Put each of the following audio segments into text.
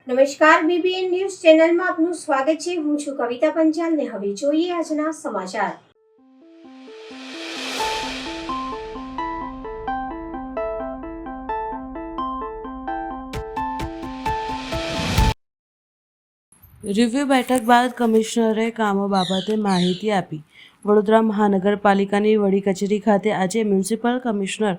નમસ્કાર, BBN news ચેનલમાં આપનું સ્વાગત છે. હું છું કવિતા પંચાલ ને હવે જોઈએ આજના સમાચાર. રિવ્યુ બેઠક બાદ કમિશનરે કામો બાબતે માહિતી આપી. વડોદરા મહાનગરપાલિકાની વડી કચેરી ખાતે આજે મ્યુનિસિપલ કમિશનર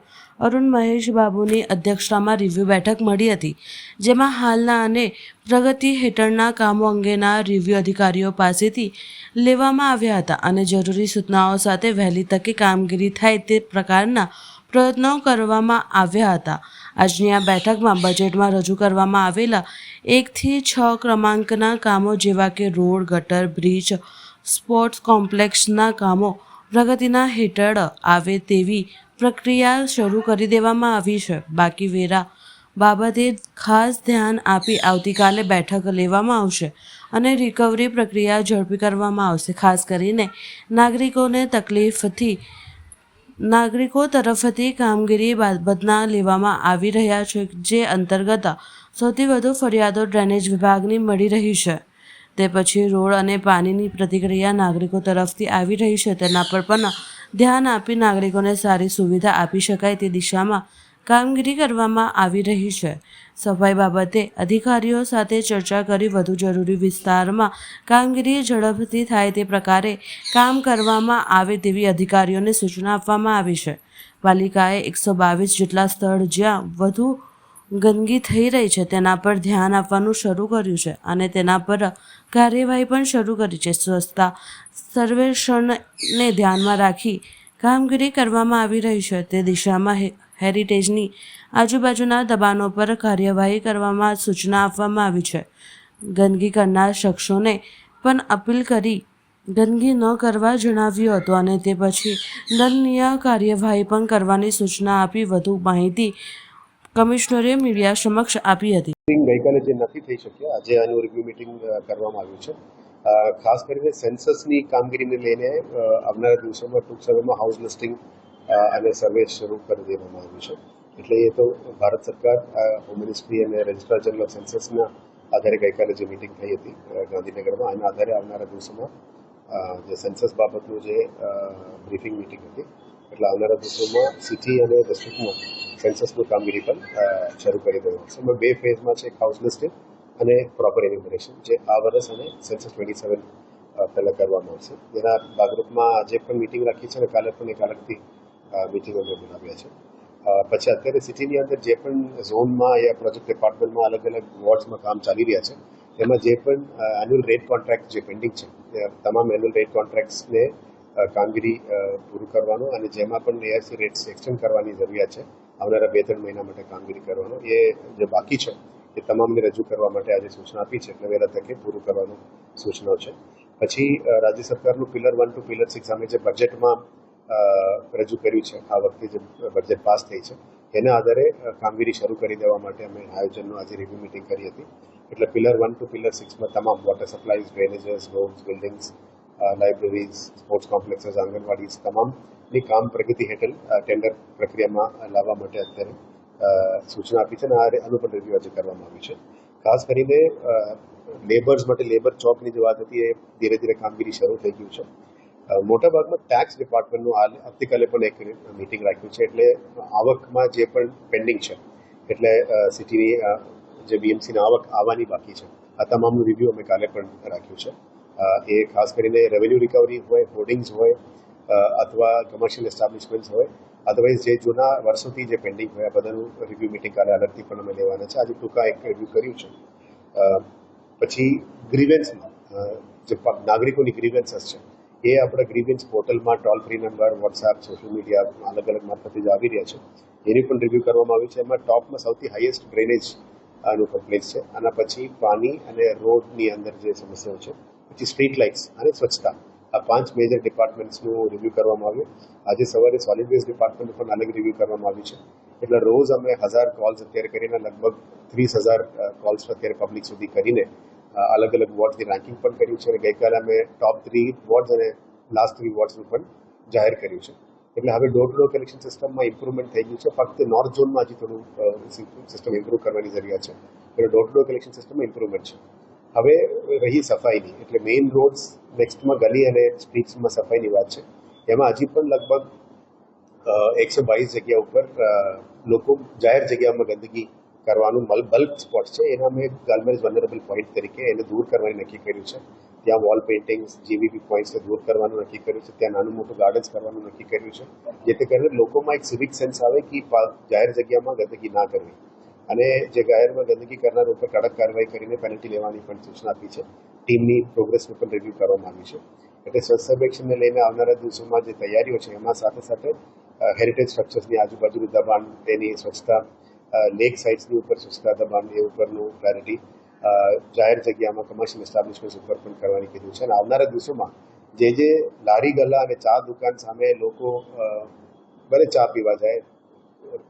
અરુણ મહેશ બાબુની અધ્યક્ષતામાં રિવ્યુ બેઠક મળી હતી, જેમાં હાલના અને પ્રગતિ હેઠળના કામો અંગેના રિવ્યુ અધિકારીઓ પાસેથી લેવામાં આવ્યા હતા અને જરૂરી સૂચનાઓ સાથે વહેલી તકે કામગીરી થાય તે પ્રકારના પ્રયત્નો કરવામાં આવ્યા હતા. આજની આ બેઠકમાં બજેટમાં રજૂ કરવામાં આવેલા 1 થી 6 ક્રમાંકના કામો જેવા કે રોડ, ગટર, બ્રિજ, સ્પોર્ટ્સ કોમ્પ્લેક્સના કામો પ્રગતિના હેઠળ આવે તેવી પ્રક્રિયા શરૂ કરી દેવામાં આવી છે. બાકી વેરા બાબતે ખાસ ધ્યાન આપી આવતીકાલે બેઠક લેવામાં આવશે અને રિકવરી પ્રક્રિયા ઝડપી કરવામાં આવશે. ખાસ કરીને નાગરિકો તરફથી કામગીરી બાબતના લેવામાં આવી રહ્યા છે, જે અંતર્ગત સૌથી વધુ ફરિયાદો ડ્રેનેજ વિભાગની મળી રહી છે. તે પછી રોડ અને પાણીની પ્રતિક્રિયા નાગરિકો તરફથી આવી રહી છે. તેના પર પણ ધ્યાન આપી નાગરિકોને સારી સુવિધા આપી શકાય તે દિશામાં કામગીરી કરવામાં આવી રહી છે. સફાઈ બાબતે અધિકારીઓ સાથે ચર્ચા કરી વધુ જરૂરી વિસ્તારમાં કામગીરી ઝડપથી થાય તે પ્રકારે કામ કરવામાં આવે તેવી અધિકારીઓને સૂચના આપવામાં આવી છે. પાલિકાએ 122 જેટલા સ્થળ જ્યાં વધુ ગંદકી થઈ રહી છે તેના પર ધ્યાન આપવાનું શરૂ કર્યું છે અને તેના પર કાર્યવાહી પણ શરૂ કરી છે. સ્વચ્છતા સર્વેક્ષણને ધ્યાનમાં રાખી કામગીરી કરવામાં આવી રહી છે. તે દિશામાં હેરિટેજની આજુબાજુના દબાણો પર કાર્યવાહી કરવામાં સૂચના આપવામાં આવી છે. ગંદકી કરનાર શખ્સોને પણ અપીલ કરી ગંદકી ન કરવા જણાવ્યું હતું અને તે પછી દંડનીય કાર્યવાહી પણ કરવાની સૂચના આપી. વધુ માહિતી કમિશનરે મીડિયા સમક્ષ આપી હતી. ગઈકાલે જે નથી થઈ શક્યા, આજે આનું રિવ્યુ મિટિંગ કરવામાં આવ્યું છે. ખાસ કરીને સેન્સસની કામગીરીને લઈને આવનારા દિવસોમાં ટૂંક સમયમાં હાઉસ લિસ્ટિંગ અને સર્વે શરૂ કરી દેવામાં આવ્યું છે. એટલે એ તો ભારત સરકાર, હોમ મિનિસ્ટ્રી અને રજિસ્ટ્રાર જનરલ ઓફ સેન્સસના આધારે ગઈકાલે જે મિટિંગ થઈ હતી ગાંધીનગરમાં, આના આધારે આવનારા દિવસોમાં જે સેન્સસ બાબતનું જે બ્રીફિંગ મિટિંગ હતી, એટલે આવનારા દિવસોમાં સિટી અને ડિસ્ટ્રિક્ટમાં સેન્સસની કામગીરી પણ શરૂ કરી દેવામાં આવશે. એમાં 2 ફેઝમાં છે, એક હાઉસ લિસ્ટિંગ અને પ્રોપર એન્યુમરેશન, જે આ વર્ષ અને સેન્સસ 27 પહેલાં કરવામાં આવશે. જેના ભાગરૂપમાં આજે પણ મિટિંગ રાખી છે અને કાલે પણ એક અલગથી મિટિંગ અમે બોલાવ્યા છે. પછી અત્યારે સિટીની અંદર જે પણ ઝોનમાં યા પ્રોજેક્ટ ડિપાર્ટમેન્ટમાં અલગ અલગ વોર્ડ્સમાં કામ ચાલી રહ્યા છે, તેમાં જે પણ એન્યુઅલ રેટ કોન્ટ્રાક્ટ જે પેન્ડિંગ છે, તમામ એન્યુઅલ રેટ કોન્ટ્રાક્ટ્સને કામગીરી પૂરું કરવાનું અને જેમાં પણ એઆરસી રેટ્સ એક્સટેન્ડ કરવાની જરૂરિયાત છે, આવનારા 2-3 મહિના માટે કામગીરી કરવાનો, એ જે બાકી છે એ તમામને રજૂ કરવા માટે આજે સૂચના આપી છે. એટલે વહેલા તકે પૂરું કરવાનું સૂચનાઓ છે. પછી રાજ્ય સરકારનું પિલર 1 to પિલર 6 અમે જે બજેટમાં રજૂ કર્યું છે, આ વખતે જે બજેટ પાસ થઈ છે, એના આધારે કામગીરી શરૂ કરી દેવા માટે અમે આયોજનનું આજે રિવ્યુ મિટિંગ કરી હતી. એટલે પિલર 1 to પિલર 6માં તમામ water supplies, drainages, roads, buildings, libraries, sports complexes, anganwadis તમામની કામ પ્રગતિ હેઠળ ટેન્ડર પ્રક્રિયામાં લાવવા માટે અત્યારે સૂચના આપી છે અને આનું પણ રિવ્યુ આજે કરવામાં આવ્યું છે. ખાસ કરીને લેબર્સ માટે લેબર ચોકની જે વાત હતી, એ ધીરે ધીરે કામગીરી શરૂ થઈ ગયું છે. મોટાભાગમાં ટેક્સ ડિપાર્ટમેન્ટનું આવતીકાલે પણ એક મિટિંગ રાખ્યું છે. એટલે આવકમાં જે પણ પેન્ડિંગ છે, એટલે સિટીની જે બીએમસીની આવક આવવાની બાકી છે, આ તમામનું રિવ્યુ અમે કાલે પણ રાખ્યું છે. એ ખાસ કરીને રેવન્યુ રિકવરી હોય, હોર્ડિંગ્સ હોય, અથવા કમર્શિયલ એસ્ટાબ્લિશમેન્ટ્સ હોય, અદરવાઇઝ જે જૂના વર્ષોથી જે પેન્ડિંગ હોય, આ બધાનું રિવ્યુ મિટિંગ કાલે અલગથી પણ અમે લેવાના છે. આજે ટૂંકા એક રિવ્યુ કર્યું છે. પછી ગ્રીવેન્સમાં જે નાગરિકોની ગ્રીવેન્સીસ છે, એ આપણે ગ્રીવેન્સ પોર્ટલમાં toll free number, WhatsApp, social media અલગ અલગ મારફતે જે આવી રહ્યા છે, એની પણ રિવ્યુ કરવામાં આવી છે. એમાં ટોપમાં સૌથી હાઈએસ્ટ ડ્રેનેજ આનું કમ્પ્લેક્સ છે. આના પછી પાણી અને રોડની અંદર જે સમસ્યાઓ છે, પછી સ્ટ્રીટ લાઇટ્સ અને સ્વચ્છતા, આ 5 મેજર ડિપાર્ટમેન્ટ્સનું રિવ્યુ કરવામાં આવ્યું. આજે સવારે સોલિડ વેસ્ટ ડિપાર્ટમેન્ટનું પણ અલગ રિવ્યુ કરવામાં આવ્યું છે. એટલે રોજ અમે 1000 કોલ્સ અત્યારે કરીને લગભગ 30,000 કોલ્સ અત્યારે પબ્લિક સુધી કરીને અલગ અલગ વોર્ડ્સની રેન્કિંગ પણ કર્યું છે અને ગઈકાલે અમે ટોપ 3 વોર્ડ્સ અને લાસ્ટ 3 વોર્ડ્સનું પણ જાહેર કર્યું છે. એટલે હવે ડોર ટુ ડોર કલેક્શન સિસ્ટમમાં ઇમ્પ્રુવમેન્ટ થઈ ગયું છે. ફક્ત નોર્થ ઝોનમાં હજી થોડું સિસ્ટમ ઇમ્પ્રૂવ કરવાની જરૂરિયાત છે. એટલે ડોર ટુ ડોર કલેક્શન સિસ્ટમમાં ઇમ્પ્રુવમેન્ટ છે. હવે રહી સફાઈની, એટલે મેઇન રોડ્સ નેક્સ્ટમાં ગલી અને સ્ટ્રીટ્સમાં સફાઈની વાત છે. એમાં હજી પણ લગભગ 122 જગ્યા ઉપર લોકો જાહેર જગ્યામાં ગંદકી કરવાનું બલ્ક સ્પોટ છે. એના અમે ગાલમેરેજ વનરેબલ પોઈન્ટ તરીકે એને દૂર કરવાની નક્કી કર્યું છે. ત્યાં વોલ પેઇન્ટિંગ્સ, જીવીબી પોઈન્ટ્સને દૂર કરવાનું નક્કી કર્યું છે. ત્યાં નાનું મોટું ગાર્ડન્સ કરવાનું નક્કી કર્યું છે, જેથી કરીને લોકોમાં એક સિવિક સેન્સ આવે કે જાહેર જગ્યામાં ગંદકી ના કરવી, અને જે જાહેરમાં ગંદકી કરનાર ઉપર કડક કાર્યવાહી કરીને પેનલ્ટી લેવાની પણ સૂચના આપી છે. ટીમની પ્રોગ્રેસનું પણ રિવ્યૂ કરવામાં આવી છે. એટલે સ્વચ્છ સર્વેક્ષણને લઈને આવનારા દિવસોમાં જે તૈયારીઓ છે એમાં સાથે સાથે હેરિટેજ સ્ટ્રક્ચર્સની આજુબાજુનું દબાણ, તેની સ્વચ્છતા, લેક સાઇટ્સની ઉપર સ્વચ્છતા દબાણ એ ઉપરનું ક્લેરિટી, જાહેર જગ્યામાં કમર્શિયલ એસ્ટાબ્લિશમેન્ટ ઉપર પણ કરવાની કીધું છે. અને આવનારા દિવસોમાં જે લારી ગલ્લા અને ચા દુકાન સામે લોકો ભલે ચા પીવા જાય,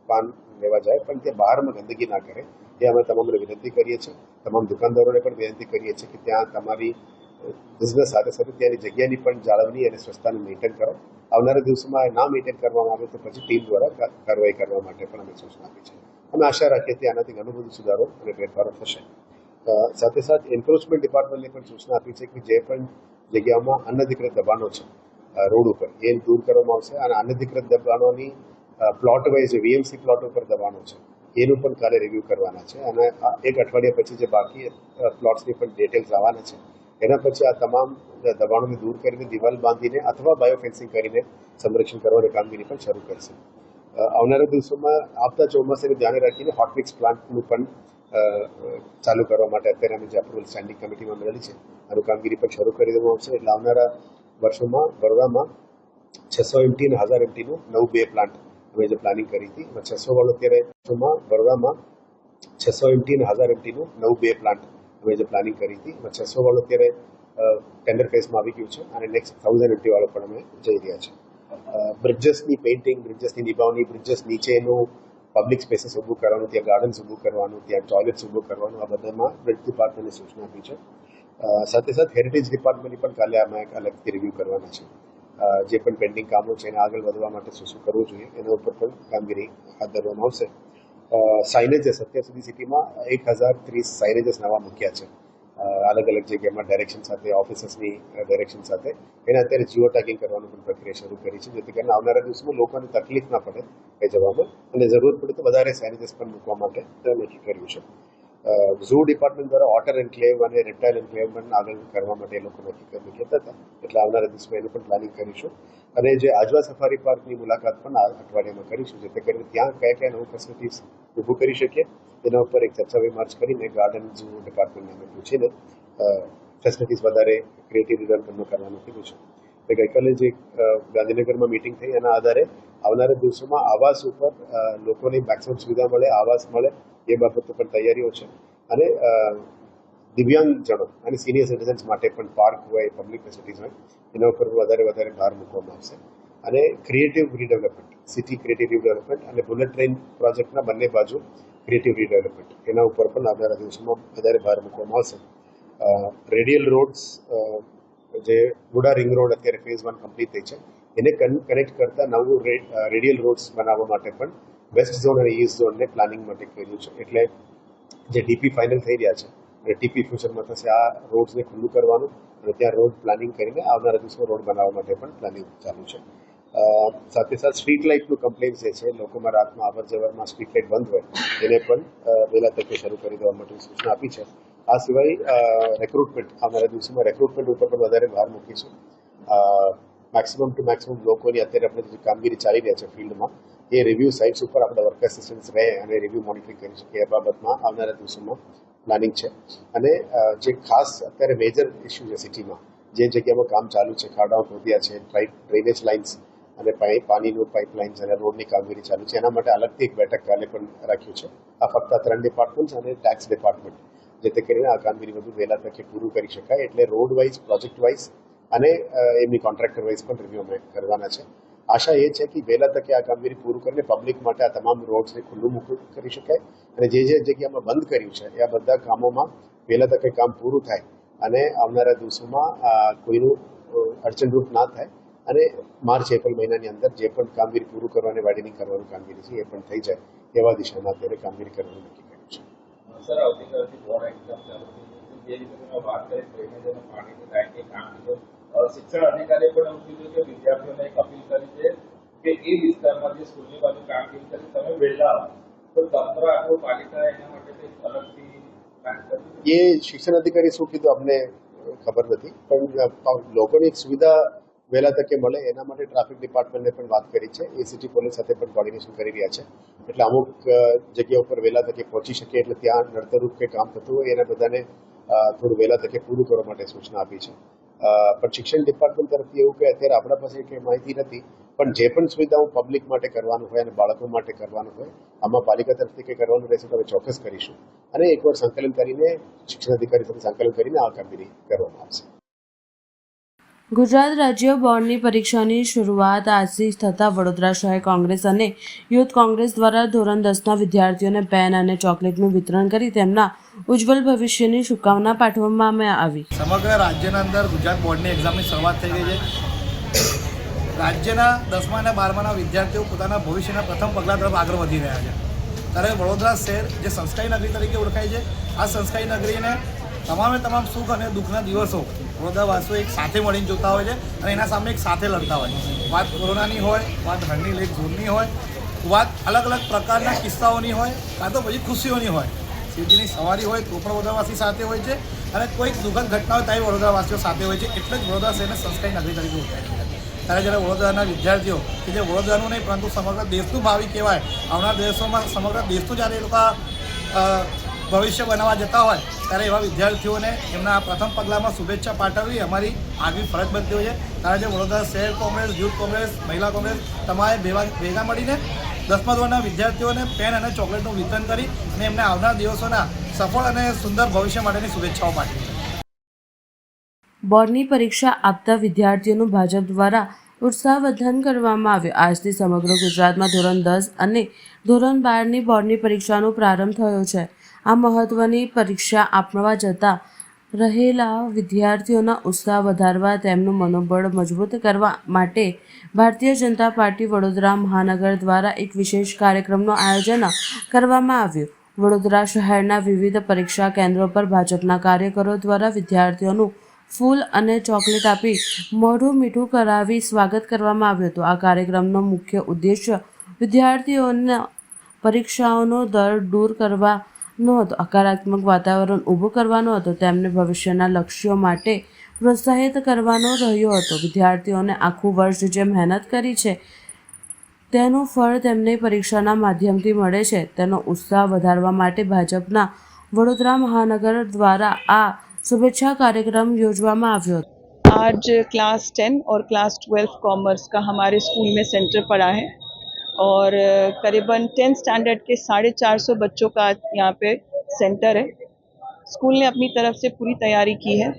પાન લેવા જાય, પણ તે બહારમાં ગંદકી ના કરે એ અમે તમામને વિનંતી કરીએ છીએ. તમામ દુકાનદારોને પણ વિનંતી કરીએ છીએ કે ત્યાં તમારી બિઝનેસ સાથે સાથે ત્યાંની જગ્યાની પણ જાળવણી અને સ્વચ્છતાનું મેન્ટેન કરો. આવનારા દિવસોમાં ના મેન્ટેન કરવામાં આવે તો પછી ટીમ દ્વારા કાર્યવાહી કરવા માટે પણ અમે સૂચના આપી છે. અમે આશા રાખીએ કે આનાથી ઘણું બધું સુધારો અને ફેરફારો થશે. સાથે સાથે એન્ક્રોચમેન્ટ ડિપાર્ટમેન્ટને પણ સૂચના આપી છે કે જે પણ જગ્યાઓમાં અનધિકૃત દબાણો છે રોડ ઉપર એ દૂર કરવામાં આવશે. અને અનધિકૃત દબાણોની પ્લોટ વાઇઝ વીએમસી પ્લોટ ઉપર દબાણો છે એનું પણ કાલે રિવ્યૂ કરવાના છે. અને એક અઠવાડિયા પછી જે બાકી પ્લોટ્સની પણ ડિટેલ્સ આવવાના છે. એના પછી આ તમામ દબાણોને દૂર કરીને દિવાલ બાંધીને અથવા બાયોફેન્સિંગ કરીને સંરક્ષણ કરવાની કામગીરી પણ શરૂ કરશે. આવનારા દિવસોમાં આવતા ચોમાસાને ધ્યાને રાખીને હોટમિક્સ પ્લાન્ટનું પણ ચાલુ કરવા માટે અત્યારે અમે જે અપ્રુવલ સ્ટેન્ડિંગ કમિટીમાં મળેલી છે આનું કામગીરી પણ શરૂ કરી દેવામાં આવશે. એટલે આવનારા વર્ષોમાં બરોડામાં 600 MT અને 1000 MTનું નવું 2 પ્લાન્ટ અમે જે પ્લાનિંગ કરી હતી, 600 વાળો અત્યારે બરોડામાં 600 MT અને 1000 MTનું નવું 2 પ્લાન્ટ અમે જે પ્લાનિંગ કરી હતી, 600 વાળો અત્યારે ટેન્ડર ફેઝમાં આવી ગયું છે અને નેક્સ્ટ 1000 MT વાળો પણ અમે જઈ રહ્યા છે. બ્રિજેસની પેઇન્ટિંગ, બ્રિજેસની નિભાવણી, બ્રિજેસ નીચેનું પબ્લિક સ્પેસીસ ઊભું કરવાનું, ત્યાં ગાર્ડન્સ ઊભું કરવાનું, ત્યાં ટોયલેટ્સ ઊભું કરવાનું, આ બધામાં બ્રિજ ડિપાર્ટમેન્ટને સૂચના આપી છે. સાથે સાથે હેરિટેજ ડિપાર્ટમેન્ટની પણ કાલે અમે અલગથી રિવ્યૂ કરવાના છે. જે પણ પેન્ડિંગ કામો છે એને આગળ વધવા માટે શું કરવું જોઈએ એના ઉપર પણ કામગીરી હાથ ધરવામાં આવશે. સાઇનેજીસ અત્યાર સુધી સિટીમાં 1030 સાઇનેજીસ નવા મૂક્યા છે અલગ અલગ જગ્યામાં ડાયરેક્શન સાથે, ઓફિસર્સની ડાયરેક્શન સાથે. એને અત્યારે જીઓ ટેગિંગ કરવાની પણ પ્રક્રિયા શરૂ કરી છે, જેથી કરીને આવનારા દિવસમાં લોકોને તકલીફ ના પડે એ જવામાં, અને જરૂર પડે તો વધારે સાઇનેજીસ પણ મૂકવા માટે નક્કી કર્યું છે. ઝૂ ડિપાર્ટમેન્ટ દ્વારા ઓટર એન્ક્લેવ અને રેપ્ટાઇલ એન્ક્લેવ પણ આગળ કરવા માટે એ લોકો નક્કી કહેતા હતા. એટલે આવનારા દિવસમાં એનું પણ પ્લાનિંગ કરીશું. અને જે આજવા સફારી પાર્કની મુલાકાત પણ આ અઠવાડિયામાં કરીશું, જેથી કરીને ત્યાં કયા નવું ફેસિલિટીઝ ઊભું કરી શકીએ એના ઉપર એક ચર્ચા વિમર્શ કરીને ગાર્ડન ઝૂ ડિપાર્ટમેન્ટને અમે પૂછીને ફેસિલિટીઝ વધારે ક્રિએટિવ ડેવલપમેન્ટનું કરવાનું કીધું છે. એટલે ગઈકાલે જે ગાંધીનગરમાં મિટિંગ થઈ એના આધારે આવનારા દિવસોમાં આવાસ ઉપર લોકોને મેક્સિમમ સુવિધા મળે, આવાસ મળે એ બાબતો પણ તૈયારીઓ છે. અને દિવ્યાંગજનો અને સિનિયર સિટીઝન્સ માટે પણ પાર્ક હોય, પબ્લિક ફેસિલિટીઝ હોય એના ઉપર વધારે ભાર મૂકવામાં આવશે. અને creative redevelopment, city creative redevelopment અને બુલેટ ટ્રેન પ્રોજેક્ટના બંને બાજુ ક્રિએટિવ રીડેવલપમેન્ટ એના ઉપર પણ આવનારા દિવસોમાં વધારે ભાર મૂકવામાં આવશે. રેડિયલ રોડ્સ, જે બુડા રિંગ રોડ અત્યારે ફેઝ 1 કમ્પ્લીટ થઈ છે એને કનેક્ટ કરતા નવું રેડિયલ રોડ્સ બનાવવા માટે પણ વેસ્ટ ઝોન અને ઈસ્ટ ઝોનને પ્લાનિંગ માટે કર્યું છે. એટલે જે ડીપી ફાઇનલ થઈ રહ્યા છે અને ટીપી ફ્યુચરમાં થશે, આ રોડ્સને ખુલ્લું કરવાનું અને ત્યાં રોડ પ્લાનિંગ કરીને આવનારા દિવસમાં રોડ બનાવવા માટે પણ પ્લાનિંગ ચાલુ છે. સાથે સાથે સ્ટ્રીટ લાઇટનું કમ્પ્લેન જે છે, લોકોમાં રાતમાં અવર જવરમાં સ્ટ્રીટ લાઇટ બંધ હોય એને પણ વહેલા તકે શરૂ કરી દેવા માટે સૂચના આપી છે. આ સિવાય રેક્રુટમેન્ટ, આવનારા દિવસોમાં રેક્રુટમેન્ટ ઉપર પણ વધારે ભાર મૂકીશું. મેક્સિમમ ટુ મેક્સિમમ લોકોની અત્યારે આપણે જે કામગીરી ચાલી રહ્યા છે ફિલ્ડમાં એ રિવ્યૂ સાઇટ્સ ઉપર આપણે વર્ક એસિસ્ટન્ટ્સ રહે અને રિવ્યૂ મોનિટરિંગ કરી શકીએ એ બાબતમાં આવનારા દિવસોમાં પ્લાનિંગ છે. અને જે ખાસ અત્યારે મેજર ઇસ્યુ છે સિટીમાં, જે જગ્યામાં કામ ચાલુ છે, ખાડાઓ ખોદ્યા છે, ડ્રેનેજ લાઇન્સ અને પાણીનું પાઇપલાઇન્સ અને રોડની કામગીરી ચાલુ છે, એના માટે અલગથી એક બેઠક કાલે પણ રાખ્યું છે. આ ફક્ત 3 ડિપાર્ટમેન્ટ્સ અને ટેક્સ ડિપાર્ટમેન્ટ, જેથી કરીને આ કામગીરી બધું વહેલા તકે પૂરું કરી શકાય. એટલે રોડ વાઇઝ, પ્રોજેક્ટ વાઇઝ અને એમની કોન્ટ્રાક્ટર વાઇઝ પણ રિવ્યૂ અમે કરવાના છે. આશા એ છે કે વહેલા તકે આ કામગીરી પૂરું કરીને પબ્લિક માટે આ તમામ રોડ્સને ખુલ્લું કરી શકાય અને જે જગ્યામાં બંધ કર્યું છે એ આ બધા કામોમાં વહેલા તકે કામ પૂરું થાય અને આવનારા દિવસોમાં કોઈનું અડચણરૂપ ના થાય અને માર્ચ એપ્રિલ મહિનાની અંદર જે પણ કામગીરી પૂરું કરવાની વાઇડનિંગ કરવાનું કામગીરી છે એ પણ થઈ જાય એવા દિશામાં અત્યારે કામગીરી કરવાનું નક્કી કર્યું છે. સર, આવતીકાલથી બોર્ડ એક્ઝામ ચાલુ થઈ છે. જે રીતે તમે વાત કરી ડ્રેનેજ અને પાણીની લાઇનની કામગીરી, શિક્ષણ અધિકારીએ પણ એવું કીધું કે વિદ્યાર્થીઓને એક અપીલ કરી છે કે એ વિસ્તારમાં જે સ્કૂલની બાજુ કામગીરી કરી તમે વહેલા આવો, તો તંત્ર આખું પાલિકા એના માટે કંઈક અલગથી પ્લાન કરી. એ શિક્ષણ અધિકારી શું કીધું અમને ખબર નથી, પણ લોકોની સુવિધા વહેલા તકે મળે એના માટે ટ્રાફિક ડિપાર્ટમેન્ટને પણ વાત કરી છે. એસીટી પોલીસ સાથે પણ કોર્ડિનેશન કરી રહ્યા છે. એટલે અમુક જગ્યા ઉપર વહેલા તકે પહોંચી શકે એટલે ત્યાં નડતરરૂપ કે કામ થતું હોય એના બધાને થોડું વહેલા તકે પૂરું કરવા માટે સૂચના આપી છે. પણ શિક્ષણ ડિપાર્ટમેન્ટ તરફથી એવું કે અત્યારે આપણા પાસે કંઈ માહિતી નથી, પણ જે પણ સુવિધાઓ પબ્લિક માટે કરવાનું હોય અને બાળકો માટે કરવાનું હોય આમાં પાલિકા તરફથી કંઈ કરવાનું રહેશે તો અમે ચોક્કસ કરીશું અને એકવાર સંકલન કરીને શિક્ષણ અધિકારી સાથે સંકલન કરીને આ કામગીરી કરવામાં આવશે. ગુજરાત રાજ્ય બોર્ડની પરીક્ષાની શરૂઆત આજથી થતાં વડોદરા શહેર કોંગ્રેસ અને યુથ કોંગ્રેસ દ્વારા ધોરણ 10ના વિદ્યાર્થીઓને પેન અને ચોકલેટનું વિતરણ કરી તેમના ઉજ્જવલ ભવિષ્યની શુભકામના પાઠવવામાં આવી. સમગ્ર રાજ્યના અંદર ગુજરાત બોર્ડની એક્ઝામની શરૂઆત થઈ ગઈ છે. રાજ્યના 10મા અને 12માના વિદ્યાર્થીઓ પોતાના ભવિષ્યના પ્રથમ પગલાં તરફ આગળ વધી રહ્યા છે. ત્યારે વડોદરા શહેર જે સંસ્કારી નગરી તરીકે ઓળખાય છે, આ સંસ્કારી નગરીને તમામ સુખ અને દુઃખના દિવસો વડોદરાવાસીઓ એક સાથે મળીને જોતા હોય છે અને એના સામે એક સાથે લડતા હોય છે. વાત કોરોનાની હોય, વાત હળની લેક ઝૂડની હોય, વાત અલગ અલગ પ્રકારના કિસ્સાઓની હોય, કાં તો પછી ખુશીઓની હોય. સીટીની સવારી હોય તો પણ વડોદરાવાસી સાથે હોય છે અને કોઈક દુઃખદ ઘટના હોય ત્યારે વડોદરાવાસીઓ સાથે હોય છે. એટલે જ વડોદરા શહેરને સંસ્કારી નગરી તરીકે ઓળખાય છે. ત્યારે જ્યારે વડોદરાના વિદ્યાર્થીઓ કે જે વડોદરાનું નહીં પરંતુ સમગ્ર દેશનું ભાવિ કહેવાય, આવનાર દિવસોમાં સમગ્ર દેશનું જ્યારે એ લોકો ભવિષ્ય બનાવવા જતા હોય ત્યારે એવા વિદ્યાર્થીઓને એમના પ્રથમ પગલામાં શુભેચ્છા પાઠવવી અમારી આગવી ફરજ બનતી હોય છે. ત્યારે જે વડોદરા શહેર કોંગ્રેસ, યુથ કોંગ્રેસ, મહિલા કોંગ્રેસ તમારે ભેગા મળીને 10મા ધોરણના વિદ્યાર્થીઓને પેન અને ચોકલેટનું વિતરણ કરી અને એમને આવનાર દિવસોના સફળ અને સુંદર ભવિષ્ય માટેની શુભેચ્છાઓ પાઠવી. બોર્ડની પરીક્ષા આપતા વિદ્યાર્થીઓનું ભાજપ દ્વારા ઉત્સાહવર્ધન કરવામાં આવ્યું. આજથી સમગ્ર ગુજરાતમાં ધોરણ 10 અને ધોરણ 12ની બોર્ડની પરીક્ષાનો પ્રારંભ થયો છે. આ મહત્વની પરીક્ષા આપવા જતા રહેલા વિદ્યાર્થીઓના ઉત્સાહ વધારવા તેમનું મનોબળ મજબૂત કરવા માટે ભારતીય જનતા પાર્ટી વડોદરા મહાનગર દ્વારા એક વિશેષ કાર્યક્રમનું આયોજન કરવામાં આવ્યું. વડોદરા શહેરના વિવિધ પરીક્ષા કેન્દ્રો પર ભાજપના કાર્યકરો દ્વારા વિદ્યાર્થીઓનું ફૂલ અને ચોકલેટ આપી મોઢું મીઠું કરાવી સ્વાગત કરવામાં આવ્યું હતું. આ કાર્યક્રમનો મુખ્ય ઉદ્દેશ્ય વિદ્યાર્થીઓના પરીક્ષાઓનો ડર દૂર કરવાનો હતો, હકારાત્મક વાતાવરણ ઊભું કરવાનો હતો, તેમને ભવિષ્યના લક્ષ્યો માટે પ્રોત્સાહિત કરવાનો રહ્યો હતો. વિદ્યાર્થીઓને આખું વર્ષ જે મહેનત કરી છે તેનું ફળ તેમને પરીક્ષાના માધ્યમથી મળે છે, તેનો ઉત્સાહ વધારવા માટે ભાજપના વડોદરા મહાનગર દ્વારા આ शुभेच्छा कार्यक्रम योजવામાં આવ્યો હતો. आज क्लास 10 और क्लास 12 कॉमर्स का हमारे स्कूल में सेंटर पड़ा है और करीबन 10 स्टैंडर्ड के 450 बच्चों का यहाँ पे सेंटर है. स्कूल ने अपनी तरफ से पूरी तैयारी की है.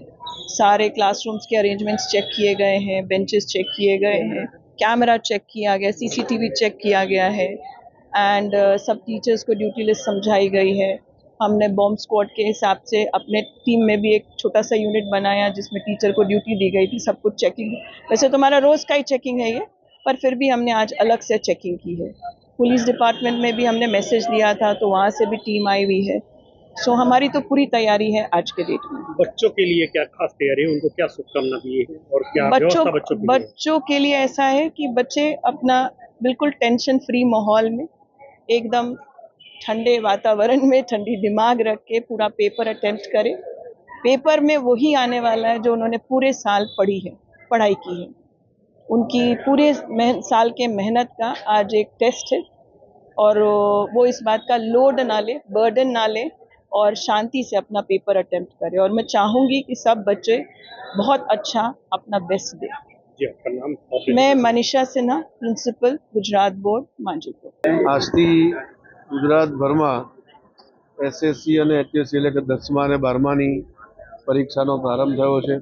सारे क्लासरूम्स के अरेंजमेंट्स चेक किए गए हैं, बेंचेस चेक किए गए हैं, कैमरा चेक किया गया, सीसीटीवी चेक किया गया है एंड सब टीचर्स को ड्यूटी लिस्ट समझाई गई है. हमने बॉम्ब स्क्वाड के हिसाब से अपने टीम में भी एक छोटा सा यूनिट बनाया जिसमें टीचर को ड्यूटी दी गई थी. सब कुछ चेकिंग, वैसे तो हमारा रोज़ का ही चेकिंग है ये, पर फिर भी हमने आज अलग से चेकिंग की है. पुलिस डिपार्टमेंट में भी हमने मैसेज दिया था तो वहाँ से भी टीम आई हुई है. सो हमारी तो पूरी तैयारी है आज के डेट में. बच्चों के लिए क्या खास तैयारी है, उनको क्या शुभकामना दी है और क्या व्यवस्था बच्चों के लिए ऐसा है कि बच्चे अपना बिल्कुल टेंशन फ्री माहौल में एकदम ठंडे वातावरण में ठंडी दिमाग रख के पूरा पेपर अटेम्प्ट करें. पेपर में वही आने वाला है जो उन्होंने पूरे साल पढ़ाई की है. उनकी पूरे साल के मेहनत का आज एक टेस्ट है और वो इस बात का लोड ना ले, बर्डन ना ले और शांति से अपना पेपर अटेम्प्ट करें. और मैं चाहूँगी कि सब बच्चे बहुत अच्छा अपना बेस्ट दें. मैं मनीषा सिन्हा, प्रिंसिपल, गुजरात बोर्ड, मांजलपुर. આજથી ગુજરાતભરમાં એસએસસી અને એચએસસી એટલે કે 10મા અને 12માની પરીક્ષાનો પ્રારંભ થયો છે.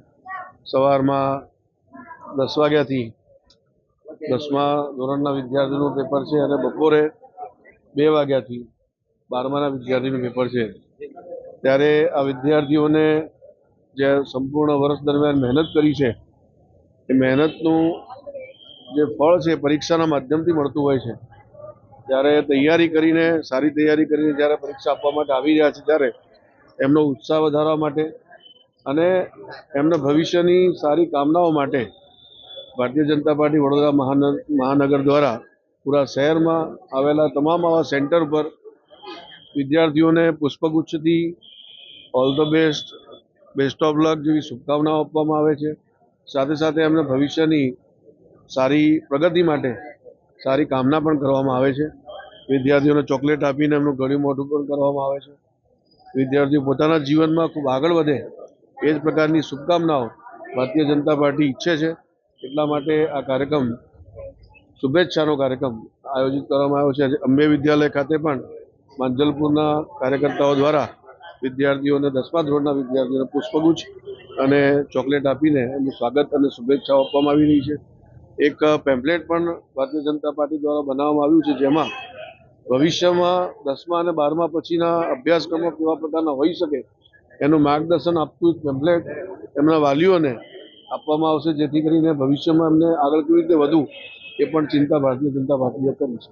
સવારમાં 10 વાગ્યાથી 10મા ધોરણના વિદ્યાર્થીનું પેપર છે અને બપોરે 2 વાગ્યાથી 12માના વિદ્યાર્થીનું પેપર છે. ત્યારે આ વિદ્યાર્થીઓને જે સંપૂર્ણ વર્ષ દરમિયાન મહેનત કરી છે એ મહેનતનું જે ફળ છે પરીક્ષાના માધ્યમથી મળતું હોય છે, ત્યારે તૈયારી કરીને સારી તૈયારી કરીને જ્યારે પરીક્ષા આપવા માટે આવી રહ્યા છે ત્યારે એમનો ઉત્સાહ વધારવા માટે અને એમના ભવિષ્યની સારી કામનાઓ માટે ભારતીય જનતા પાર્ટી વડોદરા મહાનગર દ્વારા પૂરા શહેરમાં આવેલા તમામ આવા સેન્ટર પર વિદ્યાર્થીઓને પુષ્પગુચ્છથી all the best of luck જેવી શુભકામનાઓ આપવામાં આવે છે. સાથે સાથે એમને ભવિષ્યની સારી પ્રગતિ માટે સારી કામના પણ કરવામાં આવે છે. વિદ્યાર્થીઓને ચોકલેટ આપીને એમનું ગળ્યું મોઢું પણ કરવામાં આવે છે. વિદ્યાર્થીઓ પોતાના જીવનમાં ખૂબ આગળ વધે એ જ પ્રકારની શુભકામનાઓ ભારતીય જનતા પાર્ટી ઈચ્છે છે. એટલા માટે આ કાર્યક્રમ શુભેચ્છાનો કાર્યક્રમ આયોજિત કરવામાં આવ્યો છે. આજે અંબે વિદ્યાલય ખાતે પણ માંજલપુરના કાર્યકર્તાઓ દ્વારા વિદ્યાર્થીઓને 10મા ધોરણના વિદ્યાર્થીઓને પુષ્પગુચ્છ અને ચોકલેટ આપીને એમનું સ્વાગત અને શુભેચ્છાઓ આપવામાં આવી રહી છે. એક પેમ્પલેટ પણ ભારતીય જનતા પાર્ટી દ્વારા બનાવવામાં આવ્યું છે, જેમાં ભવિષ્યમાં 10મા અને 12મા પછીના અભ્યાસક્રમો કેવા પ્રકારના હોઈ શકે એનું માર્ગદર્શન આપતું પેમ્પલેટ એમના વાલીઓને આપવામાં આવશે, જેથી કરીને ભવિષ્યમાં એમને આગળ કેવી રીતે વધવું એ પણ ચિંતા ભારતીય જનતા પાર્ટીએ કરી છે.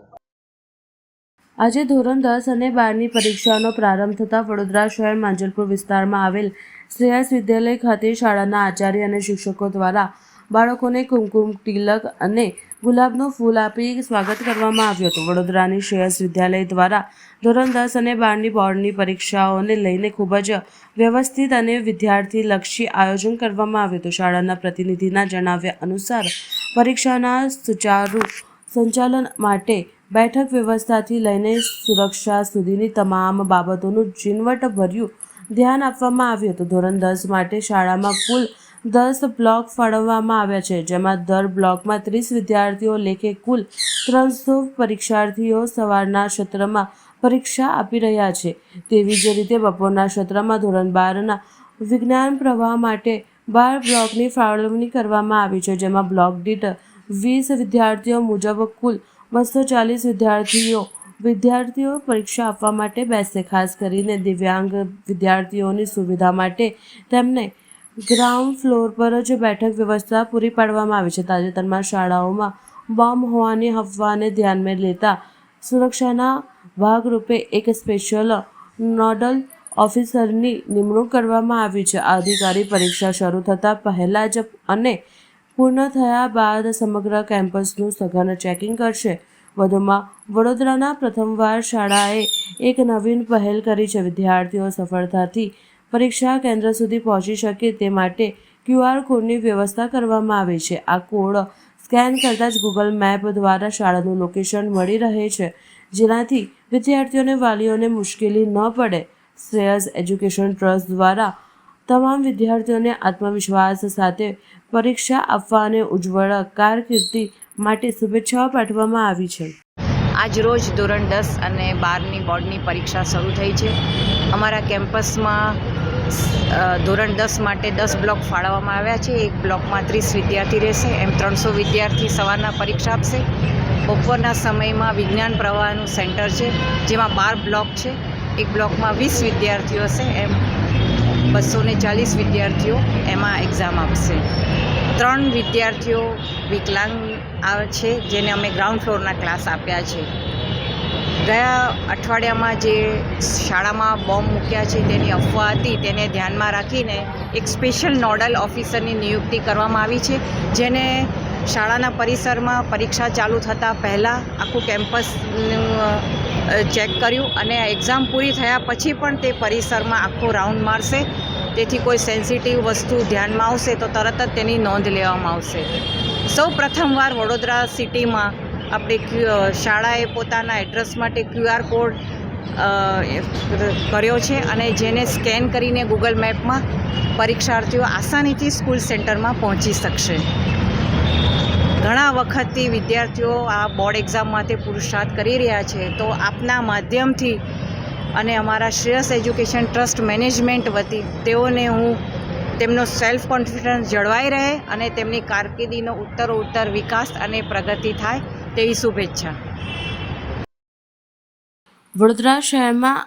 આજે ધોરણ 10 અને 12ની પરીક્ષાનો પ્રારંભ થતાં વડોદરા શહેર માંજલપુર વિસ્તારમાં આવેલ શ્રેયસ વિદ્યાલય ખાતે શાળાના આચાર્ય અને શિક્ષકો દ્વારા બાળકોને કુમકુમ તિલક અને ગુલાબનું ફૂલ આપી સ્વાગત કરવામાં આવ્યું હતું. વડોદરાની શ્રેયસ વિદ્યાલય દ્વારા ધોરણ 10 અને 12ની બોર્ડની પરીક્ષાઓને લઈને ખૂબ જ વ્યવસ્થિત અને વિદ્યાર્થીલક્ષી આયોજન કરવામાં આવ્યું હતું. શાળાના પ્રતિનિધિના જણાવ્યા અનુસાર પરીક્ષાના સુચારુ સંચાલન માટે બેઠક વ્યવસ્થાથી લઈને સુરક્ષા સુધીની તમામ બાબતોનું ઝીણવટભર્યું ધ્યાન આપવામાં આવ્યું હતું. ધોરણ 10 માટે શાળામાં કુલ 10 બ્લોક ફાળવવામાં આવ્યા છે, જેમાં દર બ્લોકમાં 30 વિદ્યાર્થીઓ લેખે કુલ 300 પરીક્ષાર્થીઓ સવારના સત્રમાં પરીક્ષા આપી રહ્યા છે. તેવી જ રીતે બપોરના સત્રમાં ધોરણ 12ના વિજ્ઞાન પ્રવાહ માટે 12 બ્લોકની ફાળવણી કરવામાં આવી છે, જેમાં બ્લોક દીઠ 20 વિદ્યાર્થીઓ મુજબ કુલ 240 વિદ્યાર્થીઓ પરીક્ષા આપવા માટે બેસશે. ખાસ કરીને દિવ્યાંગ વિદ્યાર્થીઓની સુવિધા માટે તેમને ગ્રાઉન્ડ ફ્લોર પર જ બેઠક વ્યવસ્થા પૂરી પાડવામાં આવી છે. તાજેતરમાં શાળાઓમાં બોમ્બ હોવાની અફવાને ધ્યાનમાં લેતા સુરક્ષાના ભાગરૂપે એક સ્પેશિયલ નોડલ ઓફિસરની નિમણૂક કરવામાં આવી છે. આ અધિકારી પરીક્ષા શરૂ થતાં પહેલાં જ અને પૂર્ણ થયા બાદ સમગ્ર કેમ્પસનું સઘન ચેકિંગ કરશે. વધુમાં વડોદરાના પ્રથમવાર શાળાએ એક નવીન પહેલ કરી છે. વિદ્યાર્થીઓ સફળતાથી પરીક્ષા કેન્દ્ર સુધી પહોંચી શકે તે માટે QR કોડની વ્યવસ્થા કરવામાં આવી છે. આ કોડ સ્કેન કરતાં જ ગૂગલ મેપ દ્વારા શાળાનું લોકેશન મળી રહે છે, જેનાથી વિદ્યાર્થીઓને વાલીઓને મુશ્કેલી ન પડે. શ્રેયસ એજ્યુકેશન ટ્રસ્ટ દ્વારા તમામ વિદ્યાર્થીઓને આત્મવિશ્વાસ સાથે પરીક્ષા આપવા અને ઉજ્જવળ કારકિર્દી માટે શુભેચ્છાઓ પાઠવવામાં આવી છે. આજ રોજ ધોરણ 10 અને 12ની બોર્ડની પરીક્ષા શરૂ થઈ છે. અમારા કેમ્પસમાં ધોરણ 10 માટે 10 બ્લોક ફાળવવામાં આવ્યા છે. એક બ્લોકમાં 30 વિદ્યાર્થી રહેશે, એમ 300 વિદ્યાર્થી સવારના પરીક્ષા આપશે. બપોરના સમયમાં વિજ્ઞાન પ્રવાહનું સેન્ટર છે, જેમાં 12 બ્લોક છે. એક બ્લોકમાં 20 વિદ્યાર્થીઓ હશે, એમ 240 વિદ્યાર્થીઓ એમાં એક્ઝામ આપશે. 3 વિદ્યાર્થીઓ વિકલાંગ આવે છે, જેને અમે ગ્રાઉન્ડ ફ્લોરના ક્લાસ આપ્યા છે. ગયા અઠવાડિયામાં જે શાળામાં બોમ્બ મૂક્યા છે તેની અફવા હતી, તેને ધ્યાનમાં રાખીને એક સ્પેશિયલ નોડલ ઓફિસરની નિયુક્તિ કરવામાં આવી છે, જેને શાળાના પરિસરમાં પરીક્ષા ચાલુ થતાં પહેલાં આખું કેમ્પસનું ચેક કર્યું અને એક્ઝામ પૂરી થયા પછી પણ તે પરિસરમાં આખો રાઉન્ડ મારશે. તેથી કોઈ સેન્સિટિવ વસ્તુ ધ્યાનમાં આવશે તો તરત જ તેની નોંધ લેવામાં આવશે. સૌ પ્રથમવાર વડોદરા સિટીમાં આપણે શાળાએ પોતાના એડ્રેસ માટે QR કોડ કર્યો છે અને જેને સ્કેન કરીને ગૂગલ મેપમાં પરીક્ષાર્થીઓ આસાનીથી સ્કૂલ સેન્ટરમાં પહોંચી શકશે. ઘણા વખતથી વિદ્યાર્થીઓ આ બોર્ડ એક્ઝામ માટે પુરુષાર્થ કરી રહ્યા છે, તો આપના માધ્યમથી અને અમારા શ્રેયસ એજ્યુકેશન ટ્રસ્ટ મેનેજમેન્ટ વતી તેઓને હું તેમનો સેલ્ફ કોન્ફિડન્સ જળવાઈ રહે અને તેમની કારકિર્દીનો ઉત્તરોત્તર વિકાસ અને પ્રગતિ થાય તેવી શુભેચ્છા. વડોદરા શહેરમાં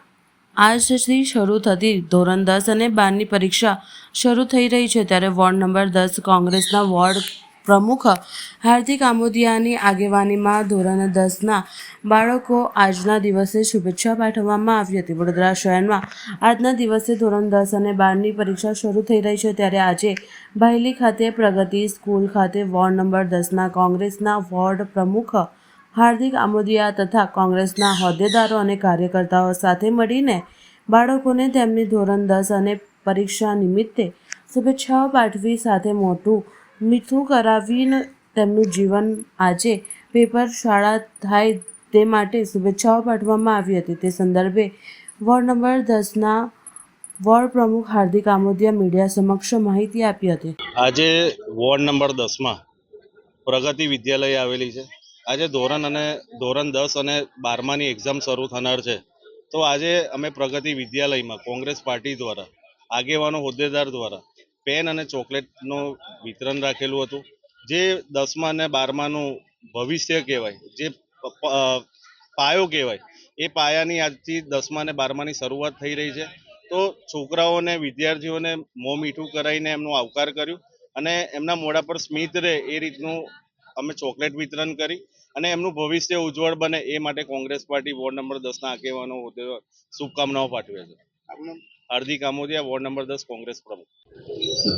આજથી શરૂ થતી ધોરણ 10 અને 12ની પરીક્ષા શરૂ થઈ રહી છે, ત્યારે વોર્ડ નંબર 10 કોંગ્રેસના વોર્ડ પ્રમુખ હાર્દિક આમોદિયાની આગેવાનીમાં ધોરણ 10ના બાળકો આજના દિવસે શુભેચ્છા પાઠવવામાં આવી હતી. વડોદરા શહેરમાં આજના દિવસે ધોરણ 10 અને 12ની પરીક્ષા શરૂ થઈ રહી છે, ત્યારે આજે ભાયલી ખાતે પ્રગતિ સ્કૂલ ખાતે વોર્ડ નંબર 10ના કોંગ્રેસના વોર્ડ પ્રમુખ હાર્દિક આમોદિયા તથા કોંગ્રેસના હોદ્દેદારો અને કાર્યકર્તાઓ સાથે મળીને બાળકોને તેમની ધોરણ 10 અને પરીક્ષા નિમિત્તે શુભેચ્છાઓ પાઠવી સાથે મોટું મીઠું કરાવીને તેમનું જીવન આજે પેપર શાળા થાય તે માટે શુભેચ્છાઓ પાઠવવામાં આવી હતી. તે સંદર્ભે વોર્ડ નંબર 10ના વોર્ડ પ્રમુખ હાર્દિક આમોદિયા મીડિયા સમક્ષ માહિતી આપી હતી. આજે વોર્ડ નંબર 10માં પ્રગતિ વિદ્યાલય આવેલી છે. આજે ધોરણ 10 અને 12માની એક્ઝામ શરૂ થનાર છે, તો આજે અમે પ્રગતિ વિદ્યાલયમાં કોંગ્રેસ પાર્ટી દ્વારા આગેવાનો હોદ્દેદાર દ્વારા પેન અને ચોકલેટનું વિતરણ રાખેલું હતું. જે 10મા અને 12માનું ભવિષ્ય કહેવાય, જે પાયો કહેવાય, એ પાયાની આજથી 10મા અને 12માની શરૂઆત થઈ રહી છે. તો છોકરાઓને વિદ્યાર્થીઓને મોં મીઠું કરાવીને એમનું આવકાર કર્યું અને એમના મોઢા પર સ્મિત રહે એ રીતનું અમે ચોકલેટ વિતરણ કરી અને એમનું ભવિષ્ય ઉજ્જવળ બને એ માટે કોંગ્રેસ પાર્ટી વોર્ડ નંબર 10ના આગેવાનો શુભકામનાઓ પાઠવે છે. હાર્દિક આમોદિયા, વોર્ડ નંબર 10, કોંગ્રેસ પ્રમુખ.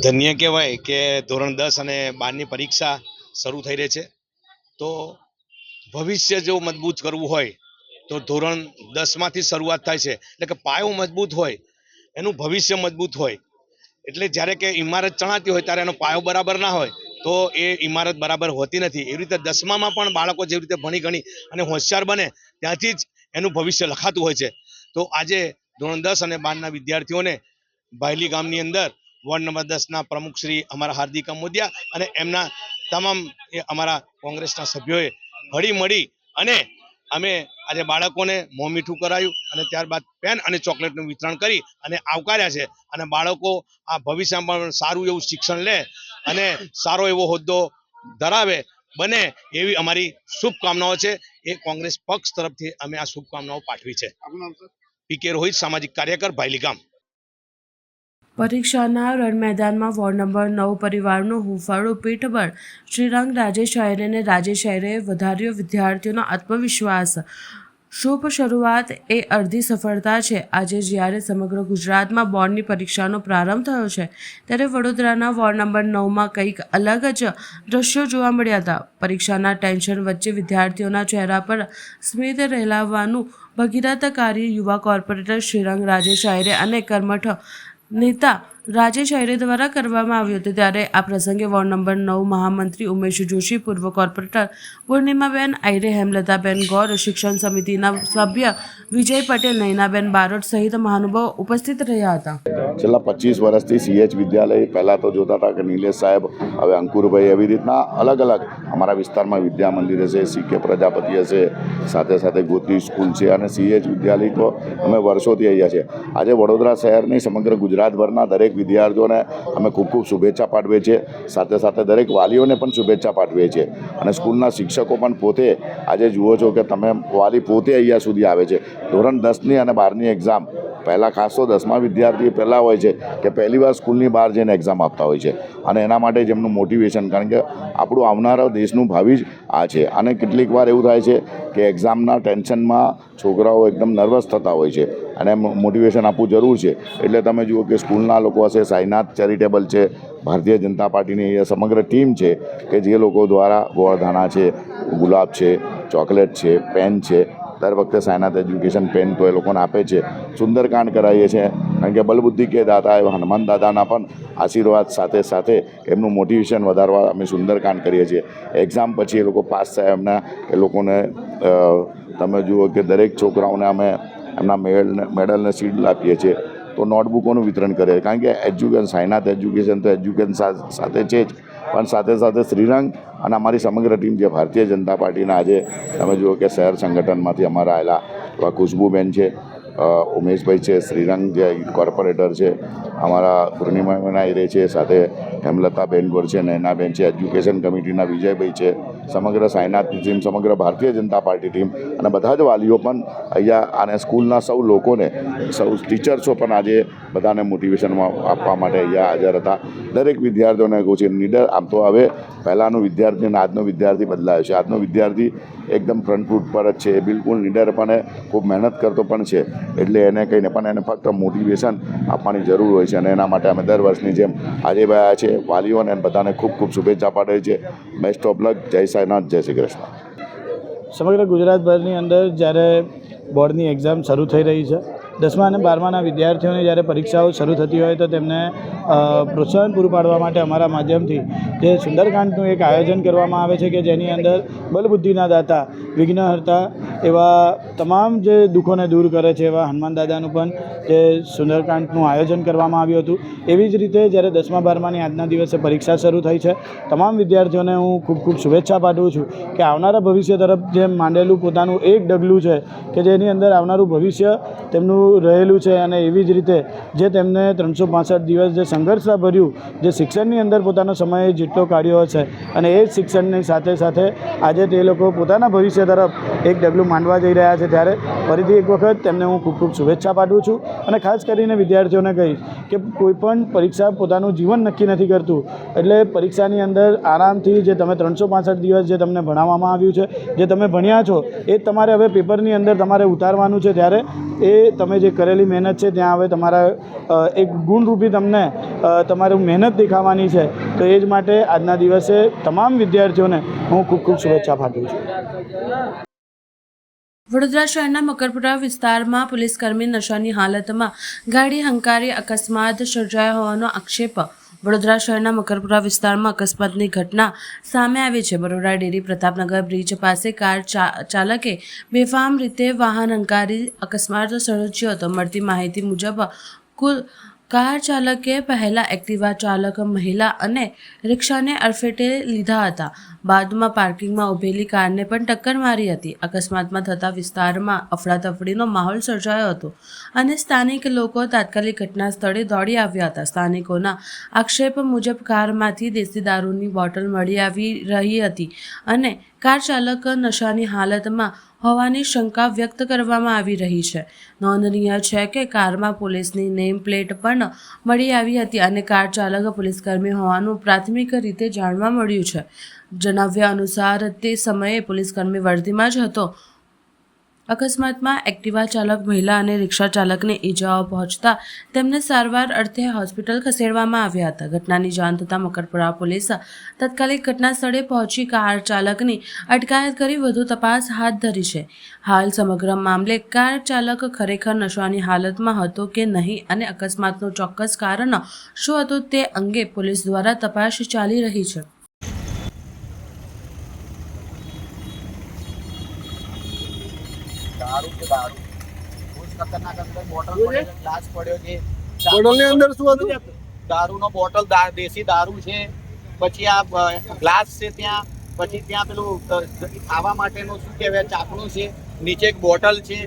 ધન્ય કહેવાય કે ધોરણ 10 અને 12ની પરીક્ષા શરૂ થઈ રહી છે, તો ભવિષ્ય જો મજબૂત કરવું હોય તો ધોરણ 10માંથી શરૂઆત થાય છે. એટલે કે પાયો મજબૂત હોય, એનું ભવિષ્ય મજબૂત હોય. એટલે જ્યારે કે ઇમારત ચણાતી હોય ત્યારે એનો પાયો બરાબર ના હોય તો એ ઇમારત બરાબર હોતી નથી. એવી રીતે 10મામાં પણ બાળકો જેવી રીતે ભણી ગણી અને હોશિયાર બને ત્યાંથી જ એનું ભવિષ્ય લખાતું હોય છે. તો આજે ધોરણ 10 અને 12ના વિદ્યાર્થીઓને ભાયલી ગામની અંદર વોર્ડ નંબર 10ના પ્રમુખ શ્રી અમારા હાર્દિક આમોદિયા અને એમના તમામ અમારા કોંગ્રેસના સભ્યોએ હળી મળી અને અમે આજે બાળકોને મોં મીઠું કરાયું અને ત્યારબાદ પેન અને ચોકલેટનું વિતરણ કરી અને આવકાર્યા છે. અને બાળકો આ ભવિષ્યમાં પણ સારું એવું શિક્ષણ લે અને સારો એવો હોદ્દો ધરાવે બને એવી અમારી શુભકામનાઓ છે. એ કોંગ્રેસ પક્ષ તરફથી અમે આ શુભકામનાઓ પાઠવી છે. પીકે રોહિત, સામાજિક કાર્યકર, ભાયલી ગામ. પરીક્ષાના રણ મેદાનમાં વોર્ડ નંબર 9 પરિવારનું હૂંફાળું પીઠબળ શ્રીરંગ રાજેશ આયરે અને રાજેશ આયરેએ વધાર્યો વિદ્યાર્થીઓનો આત્મવિશ્વાસ. શુભ શરૂઆત એ અડધી સફળતા છે. આજે જ્યારે સમગ્ર ગુજરાતમાં બોર્ડની પરીક્ષાનો પ્રારંભ થયો છે, ત્યારે વડોદરાના વોર્ડ નંબર 9માં કંઈક અલગ જ દ્રશ્યો જોવા મળ્યા હતા. પરીક્ષાના ટેન્શન વચ્ચે વિદ્યાર્થીઓના ચહેરા પર સ્મિત રહેલાવવાનું ભગીરથ કાર્ય યુવા કોર્પોરેટર શ્રીરંગ રાજેશ આયરે અને કર્મઠ નેતા રાજેશ આયરે દ્વારા કરવામાં આવ્યું હતું. ત્યારે આ પ્રસંગે વોર્ડ નંબર 9 મહામંત્રી ઉમેશ જોશી, પૂર્વ કોર્પોરેટર પૂર્ણિમાબેન આયરે, હેમલતાબેન ગૌર, શિક્ષણ સમિતિના સભ્ય વિજય પટેલ, નયનાબેન બારોટ સહિત મહાનુભાવો ઉપસ્થિત રહ્યા હતા. છેલ્લા 25 વર્ષથી CH વિદ્યાલય પહેલાં તો જોતા હતા કે નિલેશ સાહેબ, હવે અંકુરભાઈ, એવી રીતના અલગ અલગ અમારા વિસ્તારમાં વિદ્યા મંદિર હશે, CK પ્રજાપતિ હશે, સાથે સાથે ગોત્રી સ્કૂલ છે અને CH વિદ્યાલય તો અમે વર્ષોથી અહીંયા છે. આજે વડોદરા શહેરની સમગ્ર ગુજરાતભરના દરેક વિદ્યાર્થીઓને અમે ખૂબ ખૂબ શુભેચ્છા પાઠવીએ છીએ. સાથે સાથે દરેક વાલીઓને પણ શુભેચ્છા પાઠવીએ છીએ. અને સ્કૂલના શિક્ષકો પણ પોતે આજે જુઓ છો કે તમે વાલી પોતે અહીંયા સુધી આવે છે. ધોરણ 10ની અને 12ની એક્ઝામ પહેલાં ખાસ તો 10મા વિદ્યાર્થી પહેલાં હોય છે કે પહેલી વાર સ્કૂલની બહાર જઈને એક્ઝામ આપતા હોય છે અને એના માટે જ એમનું મોટિવેશન, કારણ કે આપણું આવનારા દેશનું ભાવિ જ આ છે. અને કેટલીક વાર એવું થાય છે કે એક્ઝામના ટેન્શનમાં છોકરાઓ એકદમ નર્વસ થતા હોય છે અને મોટિવેશન આપવું જરૂર છે. એટલે તમે જુઓ કે સ્કૂલના લોકો હશે, સાઈનાથ ચેરિટેબલ છે, ભારતીય જનતા પાર્ટીની અહીંયા સમગ્ર ટીમ છે કે જે લોકો દ્વારા ગોળધાણા છે, ગુલાબ છે, ચોકલેટ છે, પેન છે, દર વખતે સાયનાથ એજ્યુકેશન પેન તો એ લોકોને આપે છે. સુંદરકાંડ કરાવીએ છીએ કારણ કે બલબુદ્ધિ કે દાતા એવા હનુમાન દાદાના પણ આશીર્વાદ સાથે સાથે એમનું મોટિવેશન વધારવા અમે સુંદરકાંડ કરીએ છીએ. એક્ઝામ પછી એ લોકો પાસ થાય એમના એ લોકોને તમે જુઓ કે દરેક છોકરાઓને અમે એમના મેડલને શીલ્ડ આપીએ છીએ. તો નોટબુકોનું વિતરણ કરીએ, કારણ કે એજ્યુકેશન, સાયનાથ એજ્યુકેશન તો એજ્યુકેશન સાથે છે જ, પણ સાથે સાથે શ્રીરંગ અને અમારી સમગ્ર ટીમ જે ભારતીય જનતા પાર્ટીના આજે તમે જુઓ કે શહેર સંગઠનમાંથી અમારા આવેલા એવા ખુશ્બુબેન છે, ઉમેશભાઈ છે, શ્રીરંગ જે કોર્પોરેટર છે, અમારા પૂર્ણિમાબેન આયરે છે, સાથે હેમલતાબેન ગોર છે, નયનાબેન છે, એજ્યુકેશન કમિટીના વિજયભાઈ છે, સમગ્ર સાયનાથની ટીમ, સમગ્ર ભારતીય જનતા પાર્ટી ટીમ અને બધા જ વાલીઓ પણ અહીંયા અને સ્કૂલના સૌ લોકોને, સૌ ટીચર્સો પણ આજે બધાને મોટિવેશન આપવા માટે અહીંયા હાજર હતા. દરેક વિદ્યાર્થીઓને કહું છું, નીડર આમ તો હવે પહેલાંનો વિદ્યાર્થી અને આજનો વિદ્યાર્થી બદલાયો છે. આજનો વિદ્યાર્થી એકદમ ફ્રન્ટ ફૂટ પર જ છે, બિલકુલ નીડર પણ ખૂબ મહેનત કરતો પણ છે. એટલે એને કહીને પણ એને ફક્ત મોટિવેશન આપવાની જરૂર હોય છે અને એના માટે અમે દર વર્ષની જેમ આજે આવ્યા છે. વાલીઓને બધાને ખૂબ ખૂબ શુભેચ્છા પાઠવે છે. બેસ્ટ ઓફ લક. જય સાંઈનાથ, જય શ્રી કૃષ્ણ. સમગ્ર ગુજરાતભરની અંદર જ્યારે બોર્ડની એક્ઝામ શરૂ થઈ રહી છે, 10મા અને 12માના વિદ્યાર્થીઓની જ્યારે પરીક્ષાઓ શરૂ થતી હોય તો તેમને પ્રોત્સાહન પૂરું પાડવા માટે અમારા માધ્યમથી જે સુંદરકાંડનું એક આયોજન કરવામાં આવે છે કે જેની અંદર બલબુદ્ધિના દાતા, વિઘ્નહર્તા એવા તમામ જે દુઃખોને દૂર કરે છે એવા હનુમાન દાદાનું પણ જે સુંદરકાંડનું આયોજન કરવામાં આવ્યું હતું. એવી જ રીતે જ્યારે 10મા 12માની આજના દિવસે પરીક્ષા શરૂ થઈ છે, તમામ વિદ્યાર્થીઓને હું ખૂબ ખૂબ શુભેચ્છા પાઠવું છું કે આવનારા ભવિષ્ય તરફ જેમ માંડેલું પોતાનું એક ડગલું છે કે જેની અંદર આવનારું ભવિષ્ય તેમનું રહેલું છે અને એવી જ રીતે જે તેમને 365 દિવસ જે સંઘર્ષભર્યું જે શિક્ષણની અંદર પોતાનો સમય જેટલો કાઢ્યો હશે અને એ જ શિક્ષણની સાથે સાથે આજે તે લોકો પોતાના ભવિષ્ય તરફ એક ડગલું માંડવા જઈ રહ્યા છે, ત્યારે ફરીથી એક વખત તેમને હું ખૂબ ખૂબ શુભેચ્છા પાઠવું છું. અને ખાસ કરીને વિદ્યાર્થીઓને કહીશ કે કોઈપણ પરીક્ષા પોતાનું જીવન નક્કી નથી કરતું. એટલે પરીક્ષાની અંદર આરામથી જે તમે 365 દિવસ જે તમને ભણાવવામાં આવ્યું છે, જે તમે ભણ્યા છો એ જ તમારે હવે પેપરની અંદર તમારે ઉતારવાનું છે. ત્યારે એ તમે જે કરેલી મહેનત છે ત્યાં હવે તમારા એક ગુણરૂપી તમને તમારું મહેનત દેખાવાની છે. તો એ જ માટે આજના દિવસે તમામ વિદ્યાર્થીઓને હું ખૂબ ખૂબ શુભેચ્છા પાઠવું છું. વડોદરા શહેરના મકરપુરા વિસ્તારમાં પોલીસકર્મી નશાની હાલતમાં ગાડી હંકારી અકસ્માત સર્જાયો હોવાનો આક્ષેપ. વડોદરા શહેરના મકરપુરા વિસ્તારમાં અકસ્માતની ઘટના સામે આવી છે. બરોડા ડેરી પ્રતાપનગર બ્રિજ પાસે કાર ચાલકે બેફામ રીતે વાહન હંકારી અકસ્માત સર્જ્યો હતો. મળતી માહિતી મુજબ કાર ચાલકે પહેલા એક્ટિવા ચાલક મહિલા અને રિક્ષાને અડફેટે લીધા હતા. બાદમાં પાર્કિંગમાં ઊભેલી કારને પણ ટક્કર મારી હતી. અકસ્માતમાં થતા વિસ્તારમાં અફડાતફડીનો માહોલ સર્જાયો હતો અને સ્થાનિક લોકો તાત્કાલિક ઘટના સ્થળે દોડી આવ્યા હતા. સ્થાનિકોના આક્ષેપ મુજબ કારમાંથી દેશી દારૂની બોટલ મળી આવી રહી હતી અને કાર ચાલક નશાની હાલતમાં હોવાની શંકા વ્યક્ત કરવામાં આવી રહી છે. નોંધનીય છે કે કારમાં પોલીસની નેમ પ્લેટ પણ મળી આવી હતી અને કાર ચાલક પોલીસકર્મી હોવાનું પ્રાથમિક રીતે જાણવા મળ્યું છે. જણાવ્યા અનુસાર તે સમયે પોલીસકર્મી વર્દીમાં જ હતો. અકસ્માતમાં એક્ટિવા ચાલક મહિલા અને રિક્ષા ચાલકને ઈજાઓ પહોંચતા તેમને સારવાર અર્થે હોસ્પિટલ ખસેડવામાં આવ્યા હતા. ઘટનાની જાણ થતાં મકરપુરા પોલીસ તાત્કાલિક ઘટના સ્થળે પહોંચી કાર ચાલકની અટકાયત કરી વધુ તપાસ હાથ ધરી છે. હાલ સમગ્ર મામલે કાર ચાલક ખરેખર નશાની હાલતમાં હતો કે નહીં અને અકસ્માતનું ચોક્કસ કારણ શું હતું તે અંગે પોલીસ દ્વારા તપાસ ચાલી રહી છે. દારૂનો બોટલ, દેશી દારૂ છે, પછી આ ગ્લાસ છે, ત્યાં પછી ત્યાં પેલું ખાવા માટેનું શું કહેવાય ચાકણું છે, નીચે એક બોટલ છે.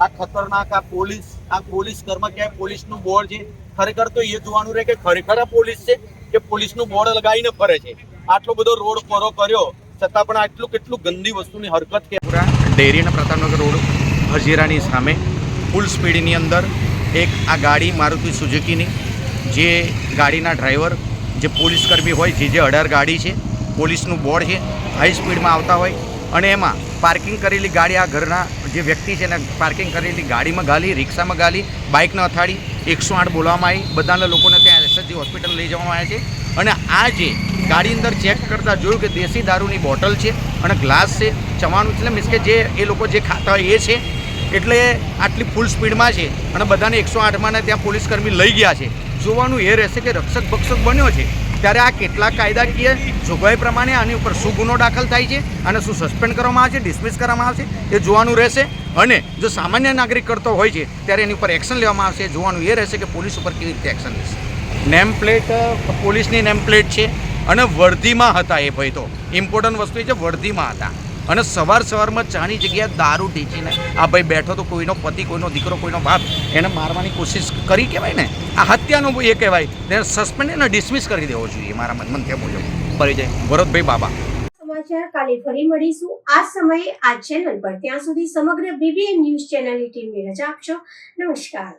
આ ખતરનાક આ પોલીસ કર્મચારી, પોલીસનું બોર્ડ છે. ખરેખર તો એ જોવાનું રહે કે ખરેખર આ પોલીસ છે કે પોલીસનું બોર્ડ લગાવીને ફરે છે. આટલો બધો રોડ ફરો કર્યો છતાં પણ આટલું કેટલું ગંદી વસ્તુની હરકત કે ડેરીના પ્રતાપનગર રોડ હજીરાની સામે ફૂલ સ્પીડની અંદર એક આ ગાડી મારુતિ સુઝુકીની, જે ગાડીના ડ્રાઈવર જે પોલીસકર્મી હોય, જે 18 ગાડી છે, પોલીસનું બોર્ડ છે, હાઈ સ્પીડમાં આવતા હોય અને એમાં પાર્કિંગ કરેલી ગાડી આ ઘરના જે વ્યક્તિ છે એને પાર્કિંગ કરેલી ગાડીમાં ગાલી, રિક્ષામાં ગાલી, બાઇકને અથાડી 108 બોલાવવામાં આવી. બધાના લોકોને ત્યાં એસએસજી હોસ્પિટલ લઈ જવામાં આવ્યા છે અને આ જે ગાડી અંદર ચેક કરતાં જોયું કે દેશી દારૂની બોટલ છે અને ગ્લાસ છે, ચવાણું એટલે મીન્સ કે જે એ લોકો જે ખાતા હોય એ છે. એટલે આટલી ફૂલ સ્પીડમાં છે અને બધાને 108માં ત્યાં પોલીસકર્મી લઈ ગયા છે. જોવાનું એ રહેશે કે રક્ષક ભક્ષક બન્યો છે ત્યારે આ કેટલા કાયદાકીય જોગવાઈ પ્રમાણે આની ઉપર શું ગુનો દાખલ થાય છે અને શું સસ્પેન્ડ કરવામાં આવશે, ડિસમિસ કરવામાં આવશે એ જોવાનું રહેશે. અને જો સામાન્ય નાગરિક કરતો હોય છે ત્યારે એની ઉપર એક્શન લેવામાં આવશે. જોવાનું એ રહેશે કે પોલીસ ઉપર કેવી રીતે એક્શન લેશે. નેમ પ્લેટ પોલીસની નેમ પ્લેટ છે અને વર્ધીમાં હતા. એ ભાઈ તો ઇમ્પોર્ટન્ટ વસ્તુ એ છે, વર્ધીમાં હતા અને સવારમાં ચાની જગ્યાએ દારૂ ઢીંચીને આ ભાઈ બેઠો તો કોઈનો પતિ, કોઈનો દીકરો, કોઈનો બાપ એને મારવાની કોશિશ કરી કહેવાય ને, આ હત્યાનો એ કહેવાય. તેને સસ્પેન્ડ અને ડિસમિસ કરી દેવો જોઈએ મારા મન ત્યાં મુજબ. પરિચય ભરતભાઈ બાબા. સમાચાર કાલે ફરી મળીશું આ સમયે આ ચેનલ પર. ત્યાં સુધી સમગ્ર BBN ન્યૂઝ ચેનલની ટીમને રજા આપશો. નમસ્કાર.